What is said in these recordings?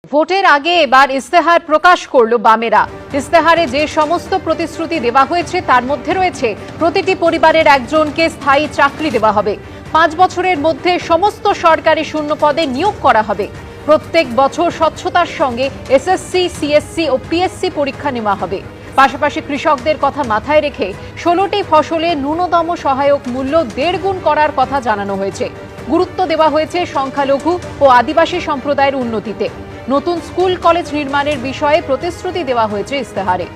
ভোটের আগে এবার ইস্তেহার প্রকাশ করল বামেরা। ইস্তেহারে যে সমস্ত প্রতিশ্রুতি দেওয়া হয়েছে তার মধ্যে রয়েছে প্রতিটি পরিবারের একজনকে স্থায়ী চাকরি দেওয়া হবে, 5 বছরের মধ্যে সমস্ত সরকারি শূন্য পদে নিয়োগ করা হবে, প্রত্যেক বছর স্বচ্ছতার সঙ্গে এসএসসি, সিএসসি ও পিএসসি পরীক্ষা নেওয়া হবে। পাশাপাশি কৃষকদের কথা মাথায় রেখে 16টি ফসলে ন্যূনতম সহায়ক মূল্য 1.5 গুণ করার কথা জানানো হয়েছে। গুরুত্ব দেওয়া হয়েছে সংখ্যালঘু ও আদিবাসী সম্প্রদায়ের উন্নতিতে। নতুন স্কুল কলেজ নির্মাণের বিষয়ে প্রতিশ্রুতি দেওয়া হয়েছে ইস্তেহারে।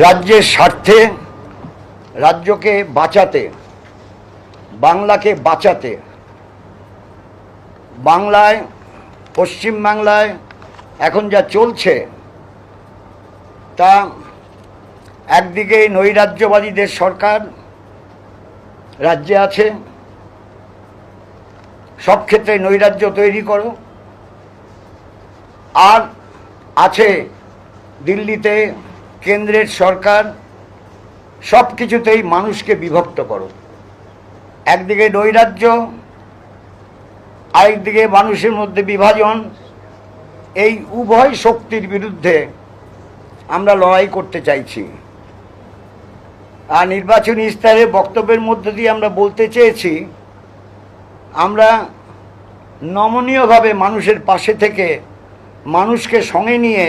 রাজ্যের স্বার্থে, রাজ্যকে বাঁচাতে, বাংলাকে বাঁচাতে, বাংলায়, পশ্চিম বাংলায় এখন যা চলছে তা একদিকে নৈরাজ্যবাদীদের সরকার রাজ্যে আছে, সব ক্ষেত্রে নৈরাজ্য তৈরি করো, আর আছে দিল্লিতে কেন্দ্রের সরকার, সব কিছুতেই মানুষকে বিভক্ত করো। একদিকে নৈরাজ্য, আরেকদিকে মানুষের মধ্যে বিভাজন। এই উভয় শক্তির বিরুদ্ধে আমরা লড়াই করতে চাইছি। আর নির্বাচনী ইস্তাহারের বক্তব্যের মধ্যে দিয়ে আমরা বলতে চেয়েছি, আমরা নমনীয়ভাবে মানুষের পাশে থেকে মানুষকে সঙ্গে নিয়ে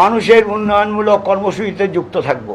মানুষের উন্নয়নমূলক কর্মসূচিতে যুক্ত থাকব।